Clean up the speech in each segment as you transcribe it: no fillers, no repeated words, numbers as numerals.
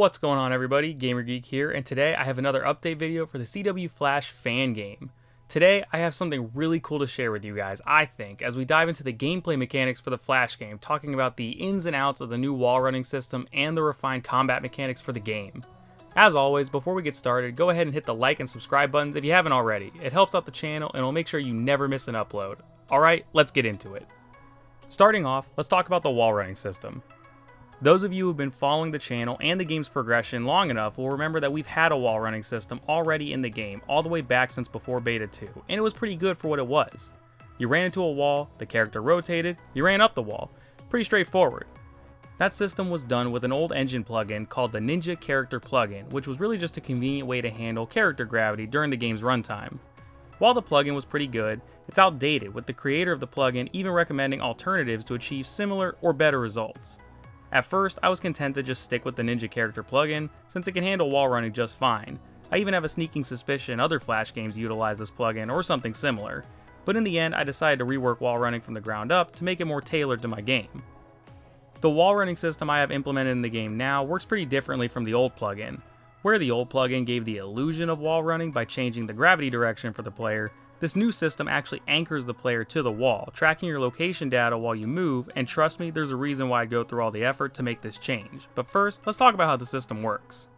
What's going on, everybody? Gamer Geek here, and today I have another update video for the CW Flash fan game. Today I have something really cool to share with you guys, I think, as we dive into the gameplay mechanics for the Flash game, talking about the ins and outs of the new wall running system and the refined combat mechanics for the game. As always, before we get started, go ahead and hit the like and subscribe buttons if you haven't already. It helps out the channel and will make sure you never miss an upload. Alright, let's get into it. Starting off, let's talk about the wall running system. Those of you who have been following the channel and the game's progression long enough will remember that we've had a wall running system already in the game all the way back since before Beta 2, and it was pretty good for what it was. You ran into a wall, the character rotated, you ran up the wall. Pretty straightforward. That system was done with an old engine plugin called the Ninja Character Plugin, which was really just a convenient way to handle character gravity during the game's runtime. While the plugin was pretty good, it's outdated, with the creator of the plugin even recommending alternatives to achieve similar or better results. At first, I was content to just stick with the Ninja Character plugin, since it can handle wall running just fine. I even have a sneaking suspicion other Flash games utilize this plugin or something similar, but in the end I decided to rework wall running from the ground up to make it more tailored to my game. The wall running system I have implemented in the game now works pretty differently from the old plugin. Where the old plugin gave the illusion of wall running by changing the gravity direction for the player, this new system actually anchors the player to the wall, tracking your location data while you move, and trust me, there's a reason why I'd go through all the effort to make this change. But first, let's talk about how the system works.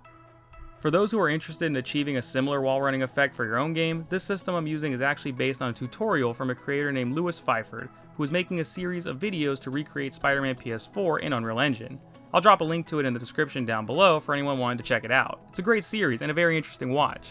For those who are interested in achieving a similar wall running effect for your own game, this system I'm using is actually based on a tutorial from a creator named Lewis Pfeiffer, who is making a series of videos to recreate Spider-Man PS4 in Unreal Engine. I'll drop a link to it in the description down below for anyone wanting to check it out. It's a great series and a very interesting watch.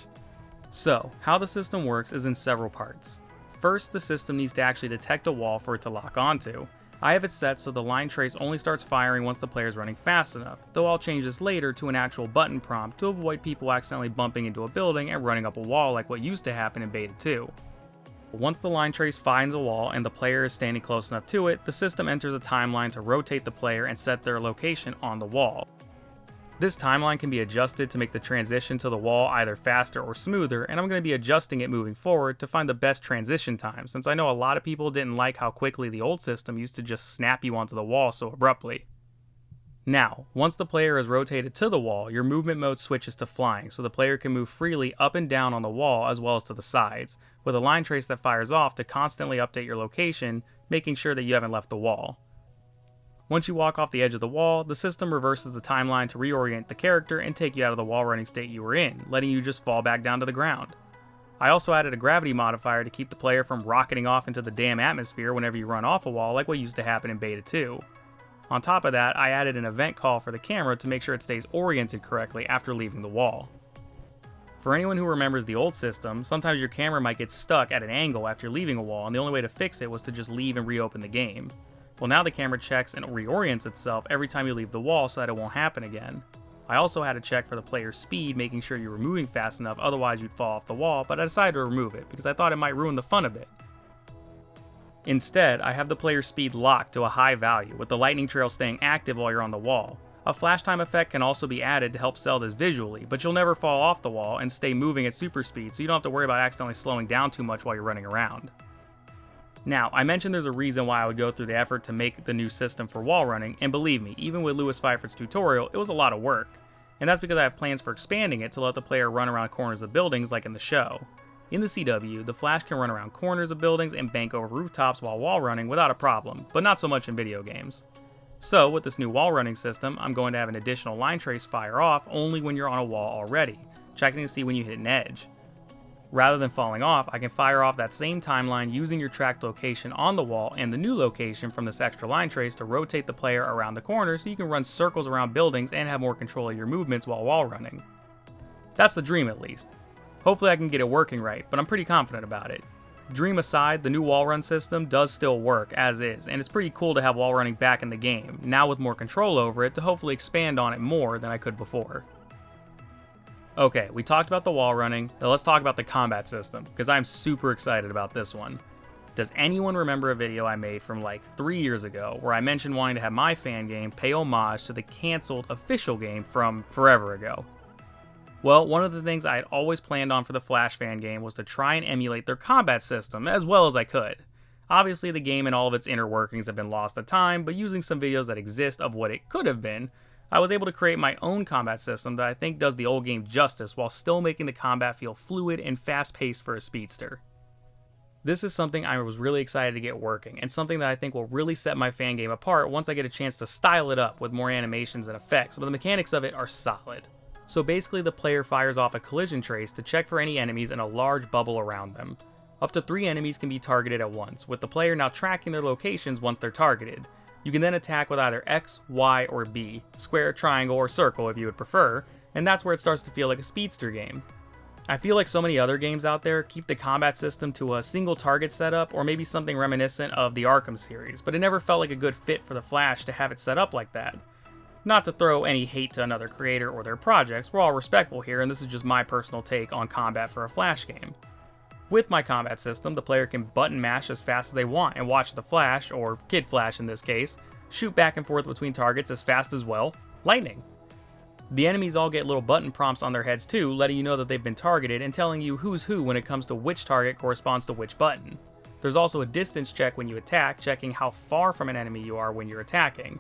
So, how the system works is in several parts. First, the system needs to actually detect a wall for it to lock onto. I have it set so the line trace only starts firing once the player is running fast enough, though I'll change this later to an actual button prompt to avoid people accidentally bumping into a building and running up a wall like what used to happen in Beta 2. Once the line trace finds a wall and the player is standing close enough to it, the system enters a timeline to rotate the player and set their location on the wall. This timeline can be adjusted to make the transition to the wall either faster or smoother, and I'm going to be adjusting it moving forward to find the best transition time, since I know a lot of people didn't like how quickly the old system used to just snap you onto the wall so abruptly. Now, once the player is rotated to the wall, your movement mode switches to flying, so the player can move freely up and down on the wall as well as to the sides, with a line trace that fires off to constantly update your location, making sure that you haven't left the wall. Once you walk off the edge of the wall, the system reverses the timeline to reorient the character and take you out of the wall running state you were in, letting you just fall back down to the ground. I also added a gravity modifier to keep the player from rocketing off into the damn atmosphere whenever you run off a wall like what used to happen in Beta 2. On top of that, I added an event call for the camera to make sure it stays oriented correctly after leaving the wall. For anyone who remembers the old system, sometimes your camera might get stuck at an angle after leaving a wall, and the only way to fix it was to just leave and reopen the game. Well, now the camera checks and reorients itself every time you leave the wall so that it won't happen again. I also had to check for the player's speed, making sure you were moving fast enough, otherwise you'd fall off the wall, but I decided to remove it because I thought it might ruin the fun a bit. Instead, I have the player's speed locked to a high value, with the lightning trail staying active while you're on the wall. A flash time effect can also be added to help sell this visually, but you'll never fall off the wall and stay moving at super speed, so you don't have to worry about accidentally slowing down too much while you're running around. Now, I mentioned there's a reason why I would go through the effort to make the new system for wall running, and believe me, even with Lewis Pfeiffer's tutorial, it was a lot of work. And that's because I have plans for expanding it to let the player run around corners of buildings like in the show. In the CW, the Flash can run around corners of buildings and bank over rooftops while wall running without a problem, but not so much in video games. So, with this new wall running system, I'm going to have an additional line trace fire off only when you're on a wall already, checking to see when you hit an edge. Rather than falling off, I can fire off that same timeline using your tracked location on the wall and the new location from this extra line trace to rotate the player around the corner so you can run circles around buildings and have more control of your movements while wall running. That's the dream, at least. Hopefully I can get it working right, but I'm pretty confident about it. Dream aside, the new wall run system does still work as is, and it's pretty cool to have wall running back in the game, now with more control over it to hopefully expand on it more than I could before. Okay, we talked about the wall running, now let's talk about the combat system, because I'm super excited about this one. Does anyone remember a video I made from like 3 years ago where I mentioned wanting to have my fan game pay homage to the cancelled official game from forever ago? Well, one of the things I had always planned on for the Flash fan game was to try and emulate their combat system as well as I could. Obviously, the game and all of its inner workings have been lost to time, but using some videos that exist of what it could have been, I was able to create my own combat system that I think does the old game justice while still making the combat feel fluid and fast-paced for a speedster. This is something I was really excited to get working, and something that I think will really set my fan game apart once I get a chance to style it up with more animations and effects, but the mechanics of it are solid. So basically the player fires off a collision trace to check for any enemies in a large bubble around them. Up to 3 enemies can be targeted at once, with the player now tracking their locations once they're targeted. You can then attack with either X, Y, or B, square, triangle, or circle if you would prefer, and that's where it starts to feel like a speedster game. I feel like so many other games out there keep the combat system to a single target setup or maybe something reminiscent of the Arkham series, but it never felt like a good fit for the Flash to have it set up like that. Not to throw any hate to another creator or their projects, we're all respectful here, and this is just my personal take on combat for a Flash game. With my combat system, the player can button mash as fast as they want and watch the Flash, or Kid Flash in this case, shoot back and forth between targets as fast as, well, lightning. The enemies all get little button prompts on their heads too, letting you know that they've been targeted and telling you who's who when it comes to which target corresponds to which button. There's also a distance check when you attack, checking how far from an enemy you are when you're attacking.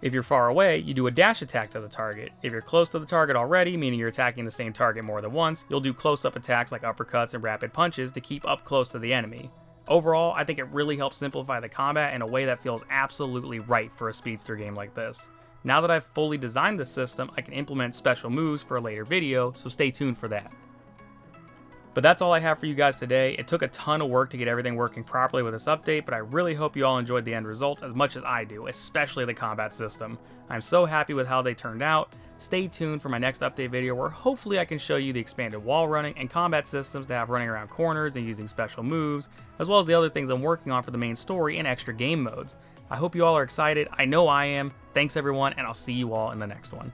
If you're far away, you do a dash attack to the target. If you're close to the target already, meaning you're attacking the same target more than once, you'll do close-up attacks like uppercuts and rapid punches to keep up close to the enemy. Overall, I think it really helps simplify the combat in a way that feels absolutely right for a speedster game like this. Now that I've fully designed this system, I can implement special moves for a later video, so stay tuned for that. But that's all I have for you guys today. It took a ton of work to get everything working properly with this update, but I really hope you all enjoyed the end results as much as I do, especially the combat system. I'm so happy with how they turned out. Stay tuned for my next update video where hopefully I can show you the expanded wall running and combat systems to have running around corners and using special moves, as well as the other things I'm working on for the main story and extra game modes. I hope you all are excited. I know I am. Thanks everyone, and I'll see you all in the next one.